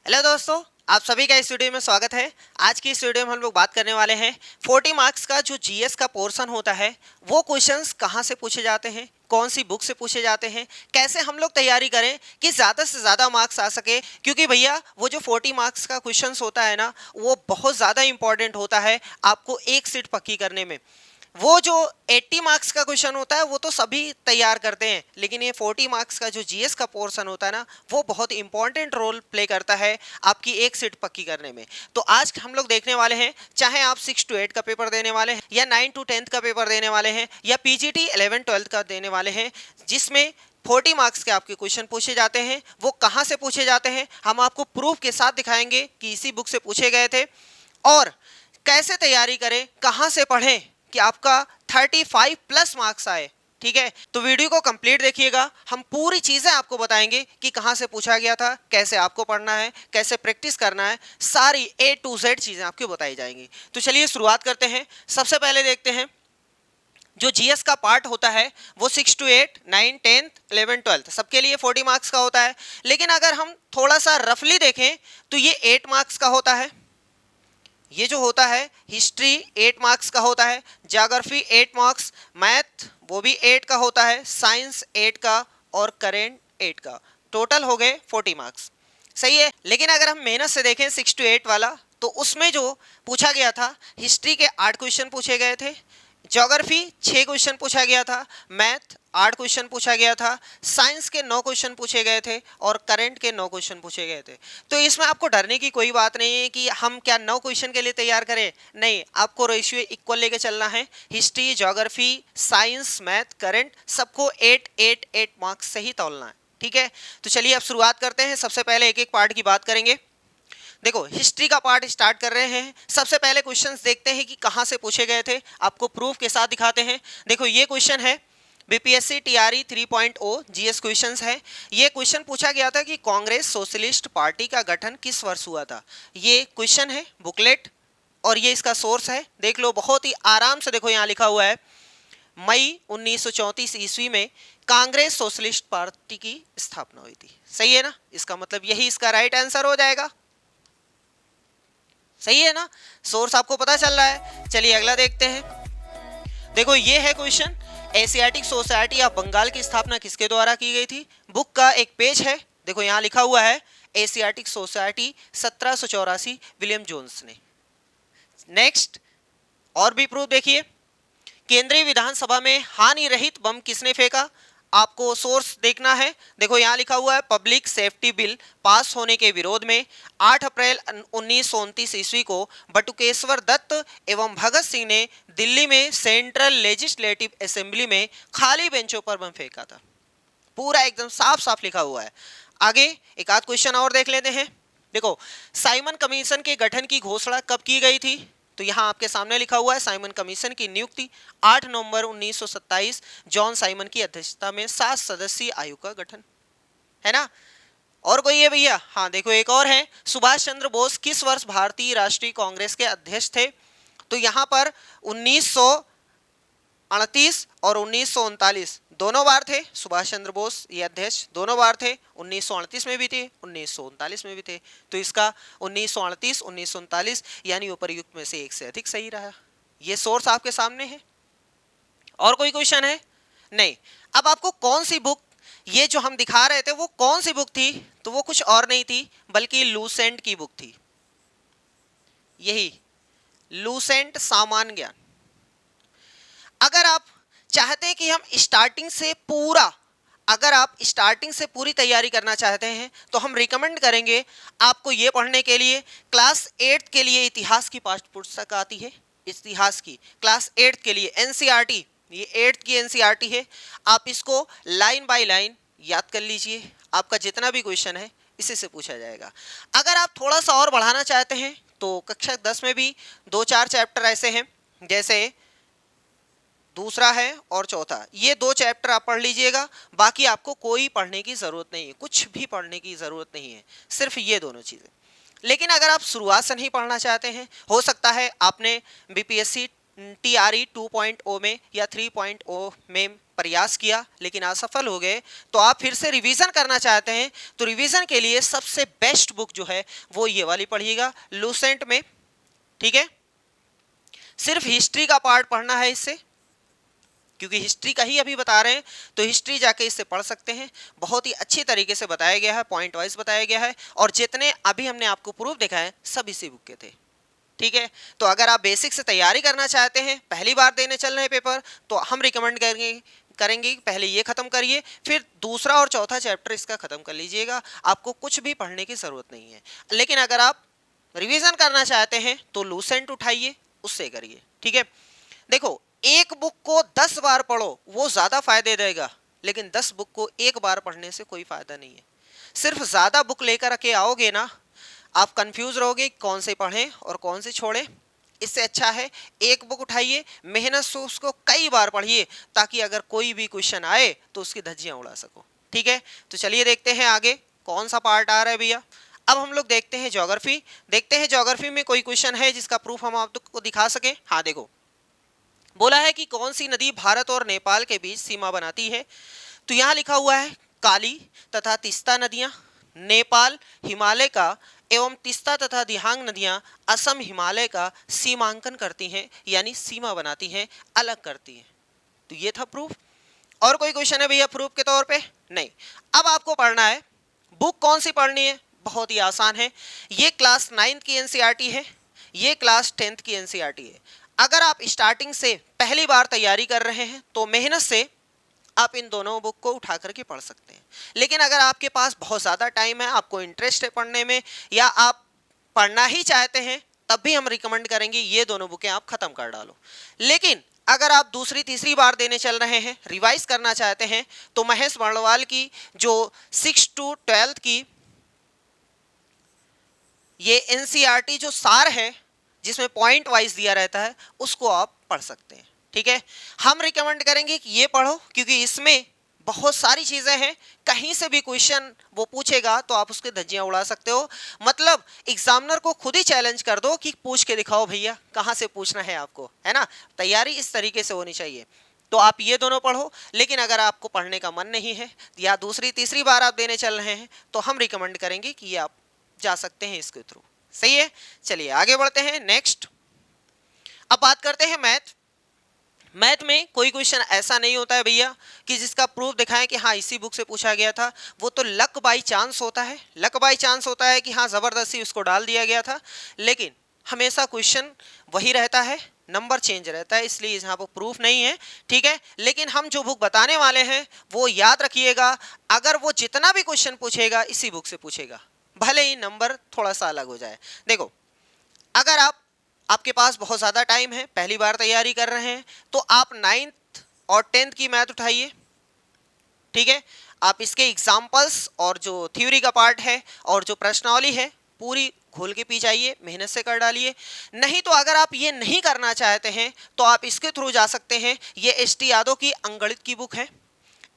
Hello दोस्तों, आप सभी का इस वीडियो में स्वागत है। आज की इस वीडियो में हम लोग बात करने वाले हैं 40 मार्क्स का जो जीएस का पोर्शन होता है वो क्वेश्चंस कहाँ से पूछे जाते हैं, कौन सी बुक से पूछे जाते हैं, कैसे हम लोग तैयारी करें कि ज़्यादा से ज़्यादा मार्क्स आ सके। क्योंकि भैया वो जो 40 मार्क्स का क्वेश्चंस होता है ना, वो बहुत ज़्यादा इंपॉर्टेंट होता है आपको एक सीट पक्की करने में। वो जो 80 मार्क्स का क्वेश्चन होता है वो तो सभी तैयार करते हैं, लेकिन ये 40 मार्क्स का जो जीएस का पोर्शन होता है ना, वो बहुत इंपॉर्टेंट रोल प्ले करता है आपकी एक सीट पक्की करने में। तो आज हम लोग देखने वाले हैं, चाहे आप 6 to 8 का पेपर देने वाले हैं या 9 to 10 का पेपर देने वाले हैं या पीजीटी 11-12 का देने वाले हैं, जिसमें 40 मार्क्स के आपके क्वेश्चन पूछे जाते हैं। वो कहाँ से पूछे जाते हैं हम आपको प्रूफ के साथ दिखाएंगे कि इसी बुक से पूछे गए थे, और कैसे तैयारी करें, कहाँ से पढ़ें कि आपका 35 प्लस मार्क्स आए। ठीक है, तो वीडियो को कंप्लीट देखिएगा, हम पूरी चीजें आपको बताएंगे कि कहाँ से पूछा गया था, कैसे आपको पढ़ना है, कैसे प्रैक्टिस करना है, सारी A to Z चीजें आपको बताई जाएंगी। तो चलिए शुरुआत करते हैं। सबसे पहले देखते हैं जो जीएस का पार्ट होता है वो 6 to 8, 9, 10, 11, 12 सबके लिए 40 मार्क्स का होता है। लेकिन अगर हम थोड़ा सा रफली देखें तो ये 8 मार्क्स का होता है। ये जो होता है हिस्ट्री 8 मार्क्स का होता है, ज्योग्राफी 8 मार्क्स, मैथ वो भी 8 का होता है, साइंस 8 का और करेंट 8 का, टोटल हो गए 40 मार्क्स। सही है। लेकिन अगर हम मेहनत से देखें 6 to 8 वाला, तो उसमें जो पूछा गया था, हिस्ट्री के 8 क्वेश्चन पूछे गए थे, ज्योग्राफी 6 क्वेश्चन पूछा गया था, मैथ 8 क्वेश्चन पूछा गया था, साइंस के 9 क्वेश्चन पूछे गए थे और करंट के 9 क्वेश्चन पूछे गए थे। तो इसमें आपको डरने की कोई बात नहीं है कि हम क्या 9 क्वेश्चन के लिए तैयार करें, नहीं, आपको रेशियो इक्वल लेके चलना है। History, geography, science, math, current सबको 8 8 8 मार्क्स से ही तौलना है। ठीक है, तो चलिए अब शुरुआत करते हैं। सबसे पहले एक एक पार्ट की बात करेंगे। देखो, हिस्ट्री का पार्ट स्टार्ट कर रहे हैं। सबसे पहले क्वेश्चंस देखते हैं कि कहां से पूछे गए थे, आपको प्रूफ के साथ दिखाते हैं। देखो, ये क्वेश्चन है बीपीएससी टीआरई 3.0 जीएस क्वेश्चंस है। ये क्वेश्चन पूछा गया था कि कांग्रेस सोशलिस्ट पार्टी का गठन किस वर्ष हुआ था। ये क्वेश्चन है बुकलेट और ये इसका सोर्स है, देख लो बहुत ही आराम से। देखो यहाँ लिखा हुआ है मई 1934 ईस्वी में कांग्रेस सोशलिस्ट पार्टी की स्थापना हुई थी। सही है ना, इसका मतलब यही इसका राइट आंसर हो जाएगा। सही है ना, सोर्स आपको पता चल रहा है। चलिए अगला देखते हैं। देखो ये है question, Asiatic Society of Bengal की स्थापना किसके द्वारा की गई थी। बुक का एक पेज है, देखो यहाँ लिखा हुआ है एशियाटिक सोसाइटी 1784 विलियम जोन्स ने। नेक्स्ट और भी प्रूफ देखिए, केंद्रीय विधानसभा में हानि रहित बम किसने फेंका। आपको सोर्स देखना है। देखो यहाँ लिखा हुआ है पब्लिक सेफ्टी बिल पास होने के विरोध में 8 अप्रैल 1929 ईस्वी को बटुकेश्वर दत्त एवं भगत सिंह ने दिल्ली में सेंट्रल लेजिस्लेटिव असेंबली में खाली बेंचों पर बम फेंका था। पूरा एकदम साफ साफ लिखा हुआ है। आगे एक आध क्वेश्चन और देख लेते हैं। देखो, साइमन कमीशन के गठन की घोषणा कब की गई थी। तो यहाँ आपके सामने लिखा हुआ है साइमन कमीशन की नियुक्ति 8 नवंबर 1927 जॉन साइमन की अध्यक्षता में 7 सदस्यीय आयोग का गठन, है ना। और कोई है भैया, हाँ देखो एक और है, सुभाष चंद्र बोस किस वर्ष भारतीय राष्ट्रीय कांग्रेस के अध्यक्ष थे। तो यहाँ पर 1938 और 1939 दोनों बार थे सुभाष चंद्र बोस, ये अध्यक्ष दोनों बार थे। 1938 में भी थे, 1939 में भी थे। तो इसका 1938 1939 यानी उपर्युक्त में से एक से अधिक सही रहा। ये सोर्स आपके सामने है। और कोई क्वेश्चन है नहीं। अब आपको कौन सी बुक, ये जो हम दिखा रहे थे वो कौन सी बुक थी, तो वो कुछ और नहीं थी बल्कि लूसेंट की बुक थी। यही लूसेंट सामान्य ज्ञान। अगर आप चाहते हैं कि हम स्टार्टिंग से पूरा, अगर आप स्टार्टिंग से पूरी तैयारी करना चाहते हैं तो हम रिकमेंड करेंगे आपको ये पढ़ने के लिए। क्लास 8 के लिए इतिहास की पाठ्य पुस्तक आती है, इतिहास की क्लास 8 के लिए एनसीईआरटी, ये 8th की एनसीईआरटी है। आप इसको लाइन बाय लाइन याद कर लीजिए, आपका जितना भी क्वेश्चन है इसी से पूछा जाएगा। अगर आप थोड़ा सा और बढ़ाना चाहते हैं तो कक्षा 10 में भी 2-4 चैप्टर ऐसे हैं, जैसे दूसरा है और चौथा, ये 2 चैप्टर आप पढ़ लीजिएगा। बाकी आपको कोई पढ़ने की ज़रूरत नहीं है, कुछ भी पढ़ने की ज़रूरत नहीं है, सिर्फ ये दोनों चीज़ें। लेकिन अगर आप शुरुआत से नहीं पढ़ना चाहते हैं, हो सकता है आपने बीपीएससी टीआरई 2.0 में या 3.0 में प्रयास किया लेकिन असफल हो गए, तो आप फिर से रिवीजन करना चाहते हैं, तो रिवीजन के लिए सबसे बेस्ट बुक जो है वो ये वाली पढ़िएगा, लूसेंट में। ठीक है, सिर्फ हिस्ट्री का पार्ट पढ़ना है इससे, क्योंकि हिस्ट्री का ही अभी बता रहे हैं, तो हिस्ट्री जाके इससे पढ़ सकते हैं। बहुत ही अच्छी तरीके से बताया गया है, पॉइंट वाइज बताया गया है, और जितने अभी हमने आपको प्रूफ दिखाए सब इसी बुक के थे। ठीक है, तो अगर आप बेसिक से तैयारी करना चाहते हैं, पहली बार देने चल रहे हैं पेपर, तो हम रिकमेंड करेंगे पहले ये खत्म करिए, फिर दूसरा और चौथा चैप्टर इसका खत्म कर लीजिएगा, आपको कुछ भी पढ़ने की जरूरत नहीं है। लेकिन अगर आप रिवीजन करना चाहते हैं तो लूसेंट उठाइए, उससे करिए। ठीक है, देखो एक बुक को 10 बार पढ़ो वो ज्यादा फायदे देगा, लेकिन 10 बुक को एक बार पढ़ने से कोई फायदा नहीं है। सिर्फ ज्यादा बुक लेकर के आओगे ना, आप कंफ्यूज रहोगे कौन से पढ़ें और कौन से छोड़ें। इससे अच्छा है एक बुक उठाइए, मेहनत से उसको कई बार पढ़िए, ताकि अगर कोई भी क्वेश्चन आए तो उसकी धज्जियां उड़ा सको। ठीक है, तो चलिए देखते हैं आगे कौन सा पार्ट आ रहा है भैया। अब हम लोग देखते हैं ज्योग्राफी। देखते हैं ज्योग्राफी में कोई क्वेश्चन है जिसका प्रूफ हम आपको दिखा सके। हाँ देखो, बोला है कि कौन सी नदी भारत और नेपाल के बीच सीमा बनाती है, तो यहाँ लिखा हुआ है काली तथा तीस्ता नदियाँ नेपाल हिमालय का एवं तीस्ता तथा दिहांग नदियाँ असम हिमालय का सीमांकन करती हैं, यानी सीमा बनाती हैं, अलग करती हैं। तो ये था प्रूफ। और कोई क्वेश्चन है भैया प्रूफ के तौर पे? नहीं। अब आपको पढ़ना है, बुक कौन सी पढ़नी है, बहुत ही आसान है। ये क्लास 9th की एनसीईआरटी है, ये क्लास 10th की एनसीईआरटी है। अगर आप स्टार्टिंग से पहली बार तैयारी कर रहे हैं तो मेहनत से आप इन दोनों बुक को उठा करके पढ़ सकते हैं। लेकिन अगर आपके पास बहुत ज़्यादा टाइम है, आपको इंटरेस्ट है पढ़ने में, या आप पढ़ना ही चाहते हैं, तब भी हम रिकमेंड करेंगे ये दोनों बुकें आप खत्म कर डालो। लेकिन अगर आप दूसरी तीसरी बार देने चल रहे हैं, रिवाइज करना चाहते हैं, तो महेश बर्णवाल की जो 6 to 12 की ये एनसीईआरटी जो सार है, जिसमें पॉइंट वाइज दिया रहता है, उसको आप पढ़ सकते हैं। ठीक है, हम रिकमेंड करेंगे कि ये पढ़ो, क्योंकि इसमें बहुत सारी चीजें हैं, कहीं से भी क्वेश्चन वो पूछेगा तो आप उसके धज्जियां उड़ा सकते हो। मतलब एग्जामिनर को खुद ही चैलेंज कर दो कि पूछ के दिखाओ भैया कहाँ से पूछना है आपको, है ना। तैयारी इस तरीके से होनी चाहिए। तो आप ये दोनों पढ़ो। लेकिन अगर आपको पढ़ने का मन नहीं है, या दूसरी तीसरी बार आप देने चल रहे हैं, तो हम रिकमेंड करेंगे कि ये आप जा सकते हैं इसके थ्रू। सही है, चलिए आगे बढ़ते हैं नेक्स्ट। अब बात करते हैं मैथ। मैथ में कोई क्वेश्चन ऐसा नहीं होता है भैया कि जिसका प्रूफ दिखाएं कि हाँ इसी बुक से पूछा गया था। वो तो लक बाई चांस होता है, लक बाई चांस होता है कि हाँ ज़बरदस्ती उसको डाल दिया गया था। लेकिन हमेशा क्वेश्चन वही रहता है, नंबर चेंज रहता है, इसलिए यहाँ पर प्रूफ नहीं है। ठीक है, लेकिन हम जो बुक बताने वाले हैं वो याद रखिएगा, अगर वो जितना भी क्वेश्चन पूछेगा इसी बुक से पूछेगा, भले ही नंबर थोड़ा सा अलग हो जाए। देखो, अगर आपके पास बहुत ज़्यादा टाइम है, पहली बार तैयारी कर रहे हैं, तो आप 9th और 10th की मैथ उठाइए। ठीक है, आप इसके एग्जाम्पल्स और जो थ्योरी का पार्ट है और जो प्रश्नावली है पूरी खोल के पी जाइए, मेहनत से कर डालिए। नहीं तो अगर आप ये नहीं करना चाहते हैं तो आप इसके थ्रू जा सकते हैं। ये एस.टी. यादव की अंगणित की बुक है।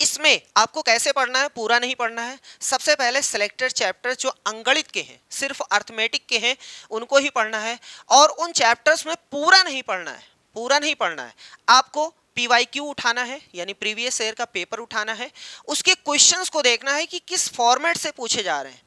इसमें आपको कैसे पढ़ना है, पूरा नहीं पढ़ना है। सबसे पहले सिलेक्टेड चैप्टर जो अंगणित के हैं, सिर्फ अर्थमेटिक के हैं, उनको ही पढ़ना है। और उन चैप्टर्स में पूरा नहीं पढ़ना है, पूरा नहीं पढ़ना है। आपको PYQ उठाना है, यानी प्रीवियस ईयर का पेपर उठाना है, उसके क्वेश्चंस को देखना है कि किस फॉर्मेट से पूछे जा रहे हैं,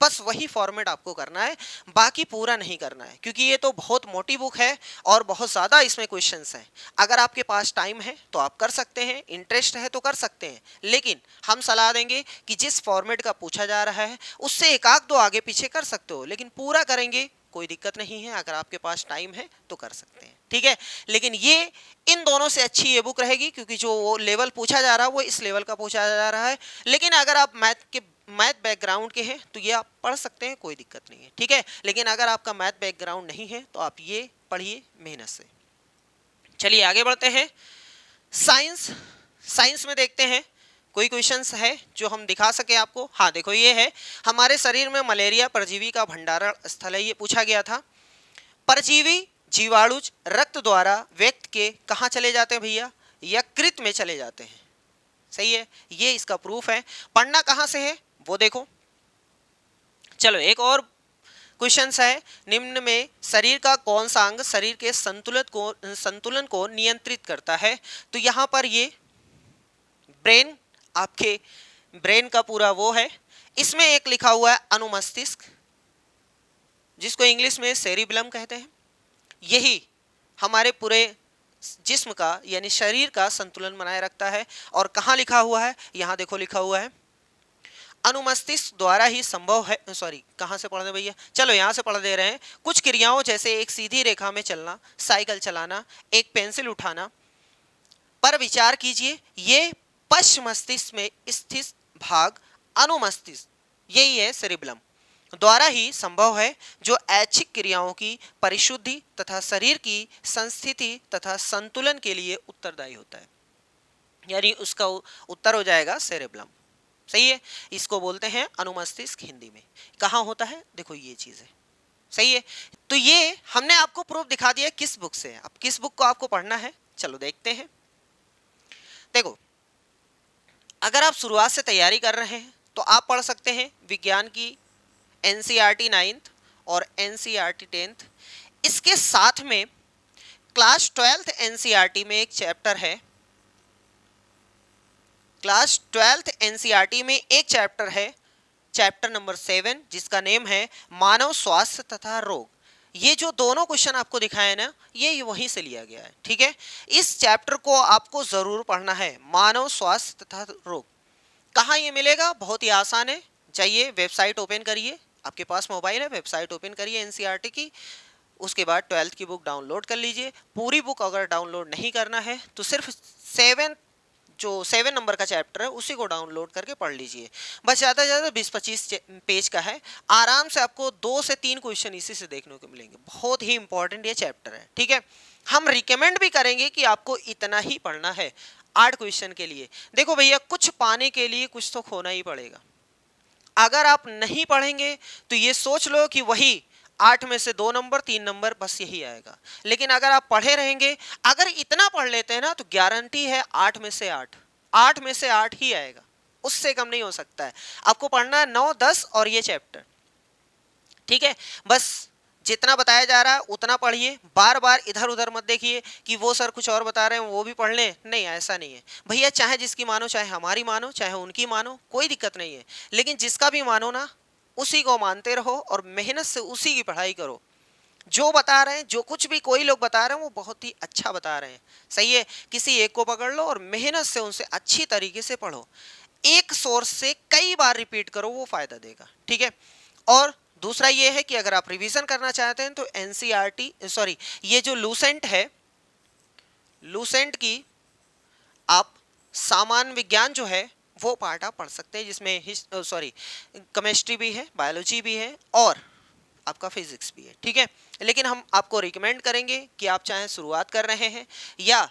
बस वही फॉर्मेट आपको करना है, बाकी पूरा नहीं करना है। क्योंकि ये तो बहुत मोटी बुक है और बहुत ज़्यादा इसमें क्वेश्चंस हैं। अगर आपके पास टाइम है तो आप कर सकते हैं, इंटरेस्ट है तो कर सकते हैं, लेकिन हम सलाह देंगे कि जिस फॉर्मेट का पूछा जा रहा है उससे एक आध दो आगे पीछे कर सकते हो, लेकिन पूरा करेंगे कोई दिक्कत नहीं है। अगर आपके पास टाइम है तो कर सकते हैं। ठीक है, लेकिन ये इन दोनों से अच्छी ये बुक रहेगी, क्योंकि जो लेवल पूछा जा रहा है वो इस लेवल का पूछा जा रहा है। लेकिन अगर आप मैथ बैकग्राउंड के हैं तो ये आप पढ़ सकते हैं, कोई दिक्कत नहीं है। ठीक है, लेकिन अगर आपका मैथ बैकग्राउंड नहीं है तो आप ये पढ़िए मेहनत से। चलिए आगे बढ़ते हैं। साइंस में देखते हैं कोई क्वेश्चंस है जो हम दिखा सके आपको। हाँ देखो, ये है हमारे शरीर में मलेरिया परजीवी का भंडारण स्थल है, ये पूछा गया था। परजीवी जीवाणुज रक्त द्वारा व्यक्त के कहाँ चले जाते हैं भैया, यकृत में चले जाते हैं। सही है, ये इसका प्रूफ है। पढ़ना कहाँ से है वो देखो। चलो एक और क्वेश्चन है, निम्न में शरीर का कौन सा अंग शरीर के संतुलन को नियंत्रित करता है। तो यहाँ पर ये ब्रेन, आपके ब्रेन का पूरा वो है। इसमें एक लिखा हुआ है अनुमस्तिष्क, जिसको इंग्लिश में सेरिबलम कहते हैं। यही हमारे पूरे जिस्म का यानी शरीर का संतुलन बनाए रखता है। और कहाँ लिखा हुआ है, यहाँ देखो लिखा हुआ है अनुमस्तिष्क द्वारा ही संभव है, सॉरी कहाँ से पढ़ दे भैया, चलो यहाँ से पढ़ दे रहे हैं। कुछ क्रियाओं जैसे एक सीधी रेखा में चलना, साइकिल चलाना, एक पेंसिल उठाना पर विचार कीजिए। ये पश्च मस्तिष्क में स्थित भाग अनुमस्तिष्क, यही है सेरिबलम, द्वारा ही संभव है, जो ऐच्छिक क्रियाओं की परिशुद्धि तथा शरीर की संस्थिति तथा संतुलन के लिए उत्तरदायी होता है। यानी उसका उत्तर हो जाएगा सेरेब्लम। सही है, इसको बोलते हैं अनुमस्तिष्क हिंदी में। कहाँ होता है, देखो ये चीज है। सही है, तो ये हमने आपको प्रूफ दिखा दिया किस बुक से। अब किस बुक को आपको पढ़ना है, चलो देखते हैं। देखो, अगर आप शुरुआत से तैयारी कर रहे हैं तो आप पढ़ सकते हैं विज्ञान की एनसीईआरटी 9th और एनसीईआरटी 10th। इसके साथ में क्लास 12th एनसीईआरटी में एक चैप्टर है, क्लास 12th एनसीईआरटी में एक चैप्टर है, चैप्टर नंबर 7, जिसका नेम है मानव स्वास्थ्य तथा रोग। ये जो दोनों क्वेश्चन आपको दिखाए ना, ये वहीं से लिया गया है। ठीक है, इस चैप्टर को आपको जरूर पढ़ना है, मानव स्वास्थ्य तथा रोग। कहाँ ये मिलेगा, बहुत ही आसान है। चाहिए वेबसाइट ओपन करिए, आपके पास मोबाइल है, वेबसाइट ओपन करिए एनसीईआरटी की, उसके बाद 12th की बुक डाउनलोड कर लीजिए। पूरी बुक अगर डाउनलोड नहीं करना है तो सिर्फ 7 नंबर का चैप्टर है उसी को डाउनलोड करके पढ़ लीजिए। बस ज़्यादा से ज़्यादा 20-25 पेज का है, आराम से आपको 2 से 3 क्वेश्चन इसी से देखने को मिलेंगे। बहुत ही इंपॉर्टेंट ये चैप्टर है। ठीक है, हम रिकमेंड भी करेंगे कि आपको इतना ही पढ़ना है 8 क्वेश्चन के लिए। देखो भैया, कुछ पाने के लिए कुछ तो खोना ही पड़ेगा। अगर आप नहीं पढ़ेंगे तो ये सोच लो कि वही 8 में से 2 नंबर 3 नंबर बस यही आएगा। लेकिन अगर आप पढ़े रहेंगे, अगर इतना पढ़ लेते हैं ना, तो गारंटी है 8 में से 8 ही आएगा, उससे कम नहीं हो सकता है। आपको पढ़ना है 9, 10 और ये चैप्टर। ठीक है, बस जितना बताया जा रहा है उतना पढ़िए, बार बार इधर उधर मत देखिए कि वो सर कुछ और बता रहे हैं वो भी पढ़ लें। नहीं, ऐसा नहीं है भैया, चाहे जिसकी मानो, चाहे हमारी मानो, चाहे उनकी मानो, कोई दिक्कत नहीं है। लेकिन जिसका भी मानो ना, उसी को मानते रहो और मेहनत से उसी की पढ़ाई करो। जो बता रहे हैं, जो कुछ भी कोई लोग बता रहे हैं, वो बहुत ही अच्छा बता रहे हैं। सही है, किसी एक को पकड़ लो और मेहनत से उनसे अच्छी तरीके से पढ़ो। एक सोर्स से कई बार रिपीट करो, वो फायदा देगा। ठीक है, और दूसरा ये है कि अगर आप रिवीजन करना चाहते हैं तो एनसीईआरटी, सॉरी ये जो लूसेंट है, लूसेंट की आप सामान्य विज्ञान जो है वो पार्ट आप पढ़ सकते हैं, जिसमें केमिस्ट्री भी है, बायोलॉजी भी है और आपका फिजिक्स भी है। ठीक है, लेकिन हम आपको रिकमेंड करेंगे कि आप चाहे शुरुआत कर रहे हैं या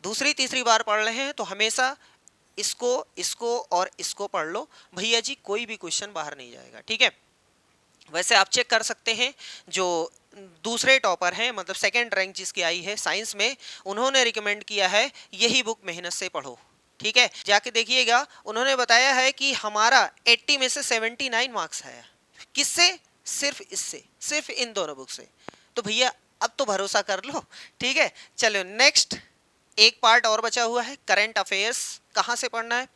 दूसरी तीसरी बार पढ़ रहे हैं तो हमेशा इसको और इसको पढ़ लो भैया जी, कोई भी क्वेश्चन बाहर नहीं जाएगा। ठीक है, वैसे आप चेक कर सकते हैं, जो दूसरे टॉपर हैं, मतलब सेकंड रैंक जिसकी आई है साइंस में, उन्होंने रिकमेंड किया है यही बुक मेहनत से पढ़ो। ठीक है, जाके देखिएगा, उन्होंने बताया है कि हमारा 80 में से 79 मार्क्स आया। किससे, सिर्फ इससे, सिर्फ इन दोनों बुक से। तो भैया अब तो भरोसा कर लो। ठीक है, चलो नेक्स्ट एक पार्ट और बचा हुआ है, करंट अफेयर्स। कहाँ से पढ़ना है,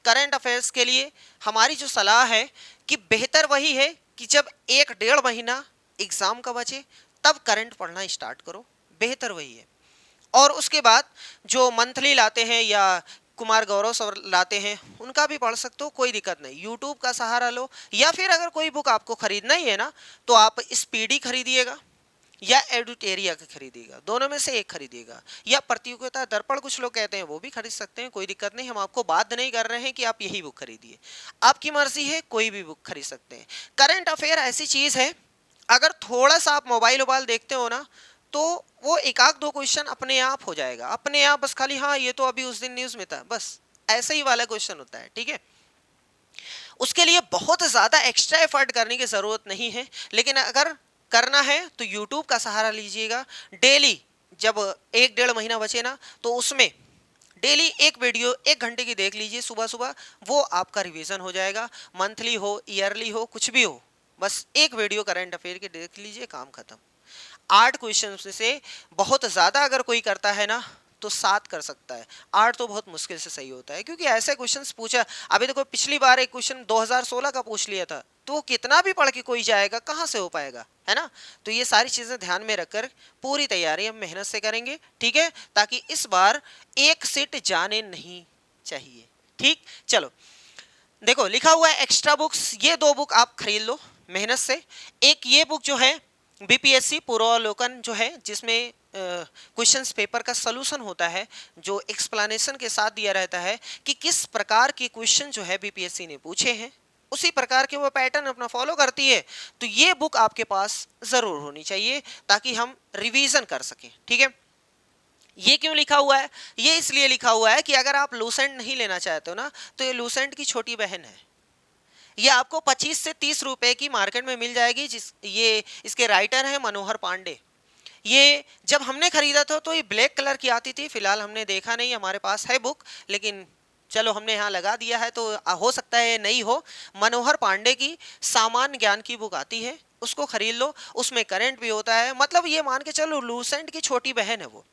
करंट अफेयर्स के लिए हमारी जो सलाह है कि बेहतर वही है कि जब 1-1.5 महीना एग्जाम का बचे तब करंट पढ़ना स्टार्ट करो, बेहतर वही है। और उसके बाद जो मंथली लाते हैं या कुमार गौरव सर लाते हैं, उनका भी पढ़ सकते हो, कोई दिक्कत नहीं। यूट्यूब का सहारा लो, या फिर अगर कोई बुक आपको खरीदना ही है ना, तो आप स्पीडी खरीदिएगा या एडुटेरिया का खरीदिएगा, दोनों में से एक खरीदिएगा। या प्रतियोगिता दर्पण कुछ लोग कहते हैं, वो भी खरीद सकते हैं, कोई दिक्कत नहीं। हम आपको बाध्य नहीं कर रहे हैं कि आप यही बुक खरीदिए, आपकी मर्जी है, कोई भी बुक खरीद सकते हैं। करंट अफेयर ऐसी चीज़ है, अगर थोड़ा सा आप मोबाइल वोबाइल देखते हो ना, तो वो एक आध 2 क्वेश्चन अपने आप हो जाएगा, अपने आप। बस खाली हाँ ये तो अभी उस दिन न्यूज़ में था, बस ऐसे ही वाला क्वेश्चन होता है। ठीक है, उसके लिए बहुत ज़्यादा एक्स्ट्रा एफर्ट करने की ज़रूरत नहीं है। लेकिन अगर करना है तो यूट्यूब का सहारा लीजिएगा। डेली जब 1-1.5 महीना बचे ना, तो उसमें डेली एक वीडियो 1 घंटे की देख लीजिए सुबह सुबह, वो आपका रिवीजन हो जाएगा। मंथली हो, ईयरली हो, कुछ भी हो, बस एक वीडियो करंट अफेयर की देख लीजिए, काम खत्म। 8 क्वेश्चन से बहुत ज़्यादा अगर कोई करता है ना, तो 7 कर सकता है, 8 तो बहुत मुश्किल से सही होता है, क्योंकि ऐसे क्वेश्चंस पूछा। अभी देखो पिछली बार एक क्वेश्चन 2016 का पूछ लिया था, तो कितना भी पढ़ के कोई जाएगा, कहाँ से हो पाएगा, है ना। तो ये सारी चीजें ध्यान में रखकर पूरी तैयारी हम मेहनत से करेंगे, ठीक है, ताकि इस बार एक सीट जाने नहीं चाहिए। ठीक, चलो देखो लिखा हुआ है एक्स्ट्रा बुक्स, ये 2 बुक आप खरीद लो मेहनत से। एक ये बुक जो है बीपीएससी पूर्वावलोकन जो है, जिसमें क्वेश्चंस पेपर का सलूशन होता है, जो एक्सप्लेनेशन के साथ दिया रहता है कि किस प्रकार के क्वेश्चन जो है बीपीएससी ने पूछे हैं, उसी प्रकार के वो पैटर्न अपना फॉलो करती है। तो ये बुक आपके पास जरूर होनी चाहिए ताकि हम रिवीजन कर सकें, ठीक है। ये क्यों लिखा हुआ है? ये इसलिए लिखा हुआ है कि अगर आप लूसेंट नहीं लेना चाहते हो ना, तो ये लूसेंट की छोटी बहन है। ये आपको 25 से 30 रुपए की मार्केट में मिल जाएगी। ये इसके राइटर हैं मनोहर पांडे। ये जब हमने खरीदा था तो ये ब्लैक कलर की आती थी, फिलहाल हमने देखा नहीं, हमारे पास है बुक, लेकिन चलो हमने यहाँ लगा दिया है, तो हो सकता है नहीं हो। मनोहर पांडे की सामान्य ज्ञान की बुक आती है, उसको खरीद लो, उसमें करंट भी होता है। मतलब ये मान के चलो लूसेंट की छोटी बहन है वो।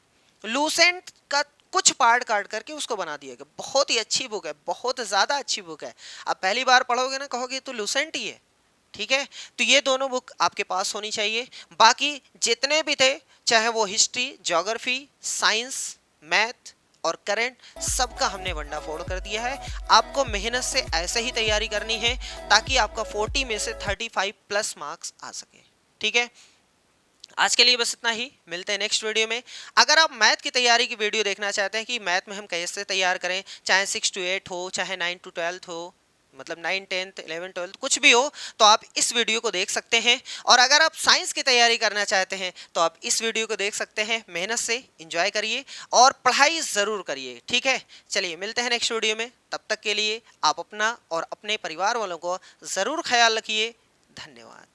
लूसेंट का कुछ पार्ट काट करके उसको बना दिया गया। बहुत ही अच्छी बुक है, बहुत ज़्यादा अच्छी बुक है। आप पहली बार पढ़ोगे ना, कहोगे तो लूसेंट ही है, ठीक है। तो ये दोनों बुक आपके पास होनी चाहिए। बाकी जितने भी थे, चाहे वो हिस्ट्री, ज्योग्राफी, साइंस, मैथ और करंट, सबका हमने वंडाफोड़ कर दिया है। आपको मेहनत से ऐसे ही तैयारी करनी है ताकि आपका 40 में से 35 प्लस मार्क्स आ सके, ठीक है। आज के लिए बस इतना ही, मिलते हैं नेक्स्ट वीडियो में। अगर आप मैथ की तैयारी की वीडियो देखना चाहते हैं कि मैथ में हम कैसे तैयार करें, चाहे 6 to 8 हो, चाहे 9 to 12 हो, मतलब 9, 10, 11, 12 कुछ भी हो, तो आप इस वीडियो को देख सकते हैं। और अगर आप साइंस की तैयारी करना चाहते हैं तो आप इस वीडियो को देख सकते हैं। मेहनत से एंजॉय करिए और पढ़ाई ज़रूर करिए, ठीक है। चलिए मिलते हैं नेक्स्ट वीडियो में, तब तक के लिए आप अपना और अपने परिवार वालों को ज़रूर ख्याल रखिए। धन्यवाद।